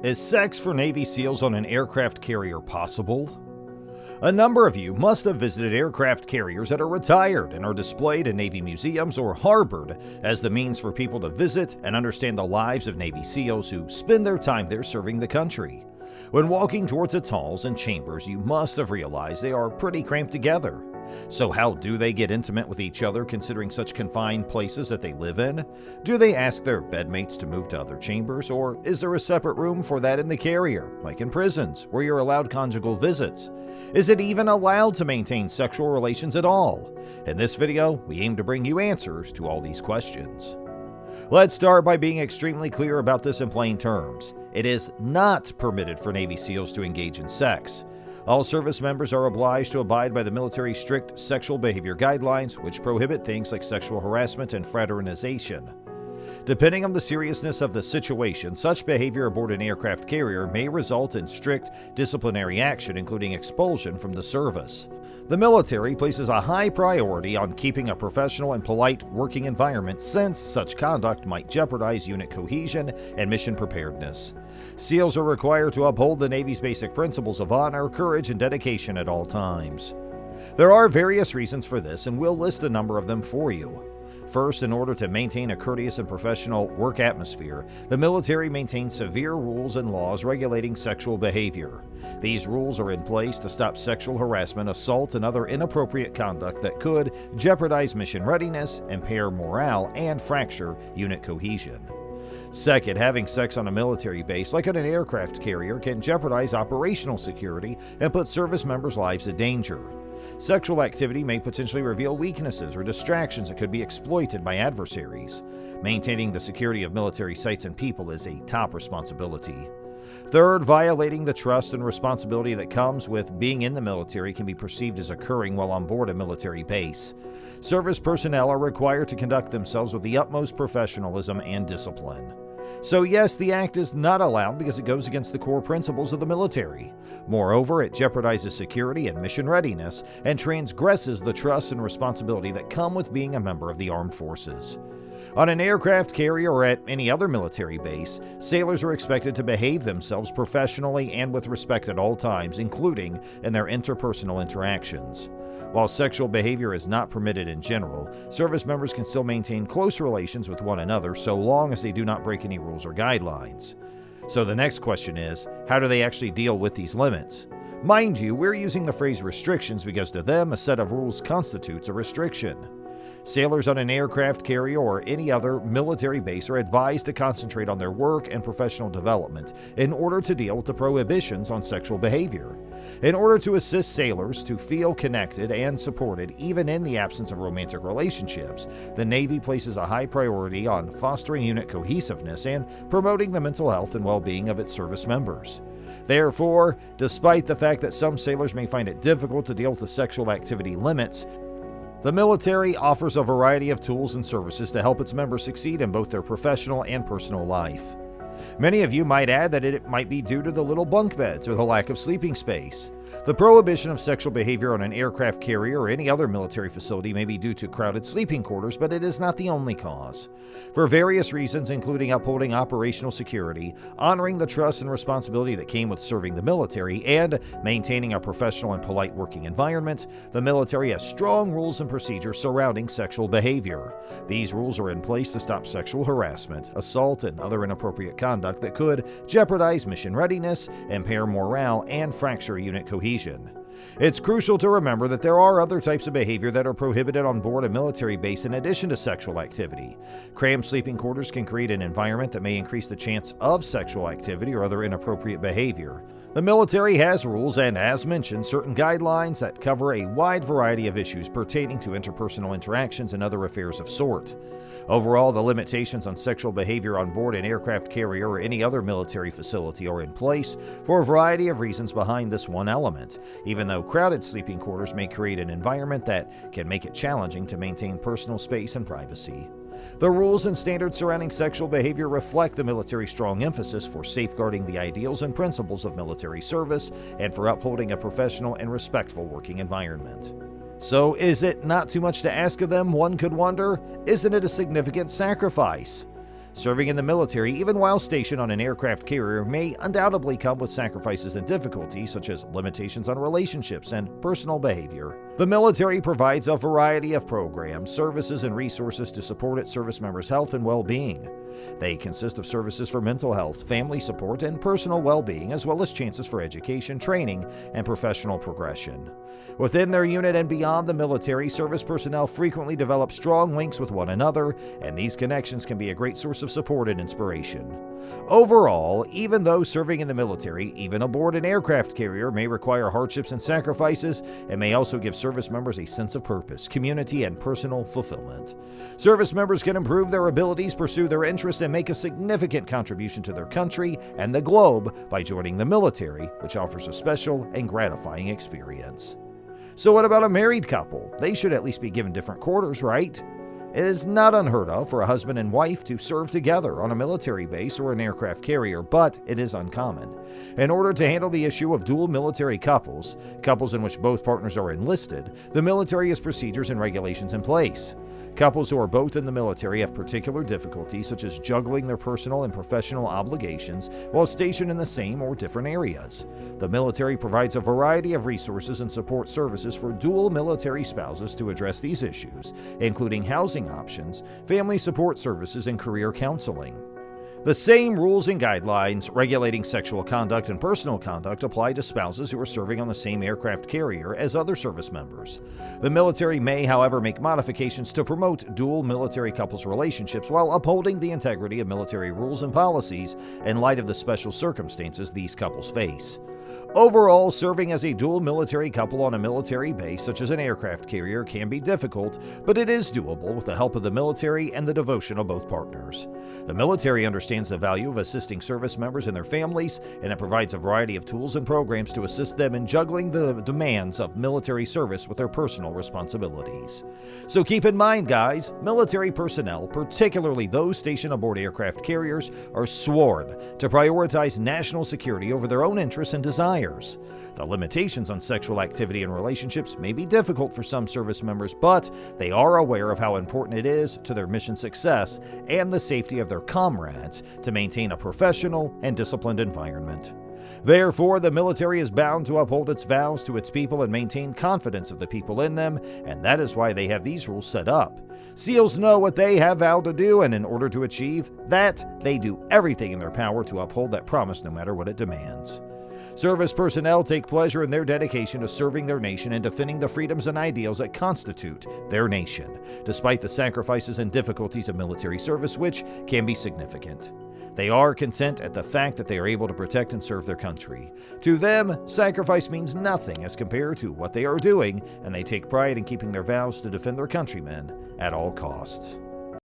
Is sex for Navy SEALs on an aircraft carrier possible? A number of you must have visited aircraft carriers that are retired and are displayed in Navy museums or harbored as the means for people to visit and understand the lives of Navy SEALs who spend their time there serving the country. When walking towards its halls and chambers, you must have realized they are pretty cramped together. So how do they get intimate with each other considering such confined places that they live in? Do they ask their bedmates to move to other chambers, or is there a separate room for that in the carrier, like in prisons, where you're allowed conjugal visits? Is it even allowed to maintain sexual relations at all? In this video, we aim to bring you answers to all these questions. Let's start by being extremely clear about this in plain terms. It is not permitted for Navy SEALs to engage in sex. All service members are obliged to abide by the military's strict sexual behavior guidelines, which prohibit things like sexual harassment and fraternization. Depending on the seriousness of the situation, such behavior aboard an aircraft carrier may result in strict disciplinary action, including expulsion from the service. The military places a high priority on keeping a professional and polite working environment, since such conduct might jeopardize unit cohesion and mission preparedness. SEALs are required to uphold the Navy's basic principles of honor, courage, and dedication at all times. There are various reasons for this, and we'll list a number of them for you. First, in order to maintain a courteous and professional work atmosphere, the military maintains severe rules and laws regulating sexual behavior. These rules are in place to stop sexual harassment, assault, and other inappropriate conduct that could jeopardize mission readiness, impair morale, and fracture unit cohesion. Second, having sex on a military base, like on an aircraft carrier, can jeopardize operational security and put service members' lives in danger. Sexual activity may potentially reveal weaknesses or distractions that could be exploited by adversaries. Maintaining the security of military sites and people is a top responsibility. Third, violating the trust and responsibility that comes with being in the military can be perceived as occurring while on board a military base. Service personnel are required to conduct themselves with the utmost professionalism and discipline. So yes, the act is not allowed because it goes against the core principles of the military. Moreover, it jeopardizes security and mission readiness and transgresses the trust and responsibility that come with being a member of the armed forces. On an aircraft carrier or at any other military base, sailors are expected to behave themselves professionally and with respect at all times, including in their interpersonal interactions. While sexual behavior is not permitted in general, service members can still maintain close relations with one another so long as they do not break any rules or guidelines. So the next question is, how do they actually deal with these limits? Mind you, we're using the phrase restrictions because to them, a set of rules constitutes a restriction. Sailors on an aircraft carrier or any other military base are advised to concentrate on their work and professional development in order to deal with the prohibitions on sexual behavior. In order to assist sailors to feel connected and supported even in the absence of romantic relationships, the Navy places a high priority on fostering unit cohesiveness and promoting the mental health and well-being of its service members. Therefore, despite the fact that some sailors may find it difficult to deal with the sexual activity limits, the military offers a variety of tools and services to help its members succeed in both their professional and personal life. Many of you might add that it might be due to the little bunk beds or the lack of sleeping space. The prohibition of sexual behavior on an aircraft carrier or any other military facility may be due to crowded sleeping quarters, but it is not the only cause. For various reasons, including upholding operational security, honoring the trust and responsibility that came with serving the military, and maintaining a professional and polite working environment, the military has strong rules and procedures surrounding sexual behavior. These rules are in place to stop sexual harassment, assault, and other inappropriate conduct that could jeopardize mission readiness, impair morale, and fracture unit cohesion. It's crucial to remember that there are other types of behavior that are prohibited on board a military base in addition to sexual activity. Cramped sleeping quarters can create an environment that may increase the chance of sexual activity or other inappropriate behavior. The military has rules and, as mentioned, certain guidelines that cover a wide variety of issues pertaining to interpersonal interactions and other affairs of sort. Overall, the limitations on sexual behavior on board an aircraft carrier or any other military facility are in place for a variety of reasons behind this one element, even though crowded sleeping quarters may create an environment that can make it challenging to maintain personal space and privacy. The rules and standards surrounding sexual behavior reflect the military's strong emphasis for safeguarding the ideals and principles of military service and for upholding a professional and respectful working environment. So is it not too much to ask of them, one could wonder? Isn't it a significant sacrifice? Serving in the military, even while stationed on an aircraft carrier, may undoubtedly come with sacrifices and difficulties, such as limitations on relationships and personal behavior. The military provides a variety of programs, services, and resources to support its service members' health and well-being. They consist of services for mental health, family support, and personal well-being, as well as chances for education, training, and professional progression. Within their unit and beyond the military, service personnel frequently develop strong links with one another, and these connections can be a great source of support and inspiration. Overall, even though serving in the military, even aboard an aircraft carrier, may require hardships and sacrifices, it may also give service members a sense of purpose, community, and personal fulfillment. Service members can improve their abilities, pursue their interests, and make a significant contribution to their country and the globe by joining the military, which offers a special and gratifying experience. So what about a married couple? They should at least be given different quarters, right? It is not unheard of for a husband and wife to serve together on a military base or an aircraft carrier, but it is uncommon. In order to handle the issue of dual military couples in which both partners are enlisted, the military has procedures and regulations in place. Couples who are both in the military have particular difficulties, such as juggling their personal and professional obligations while stationed in the same or different areas. The military provides a variety of resources and support services for dual military spouses to address these issues, including housing options, family support services, and career counseling. The same rules and guidelines regulating sexual conduct and personal conduct apply to spouses who are serving on the same aircraft carrier as other service members. The military may, however, make modifications to promote dual military couples relationships while upholding the integrity of military rules and policies in light of the special circumstances these couples face. Overall, serving as a dual military couple on a military base, such as an aircraft carrier, can be difficult, but it is doable with the help of the military and the devotion of both partners. The military understands the value of assisting service members and their families, and it provides a variety of tools and programs to assist them in juggling the demands of military service with their personal responsibilities. So keep in mind, guys, military personnel, particularly those stationed aboard aircraft carriers, are sworn to prioritize national security over their own interests and desires. The limitations on sexual activity and relationships may be difficult for some service members, but they are aware of how important it is to their mission success and the safety of their comrades to maintain a professional and disciplined environment. Therefore, the military is bound to uphold its vows to its people and maintain confidence of the people in them, and that is why they have these rules set up. SEALs know what they have vowed to do, and in order to achieve that, they do everything in their power to uphold that promise no matter what it demands. Service personnel take pleasure in their dedication to serving their nation and defending the freedoms and ideals that constitute their nation, despite the sacrifices and difficulties of military service, which can be significant. They are content at the fact that they are able to protect and serve their country. To them, sacrifice means nothing as compared to what they are doing, and they take pride in keeping their vows to defend their countrymen at all costs.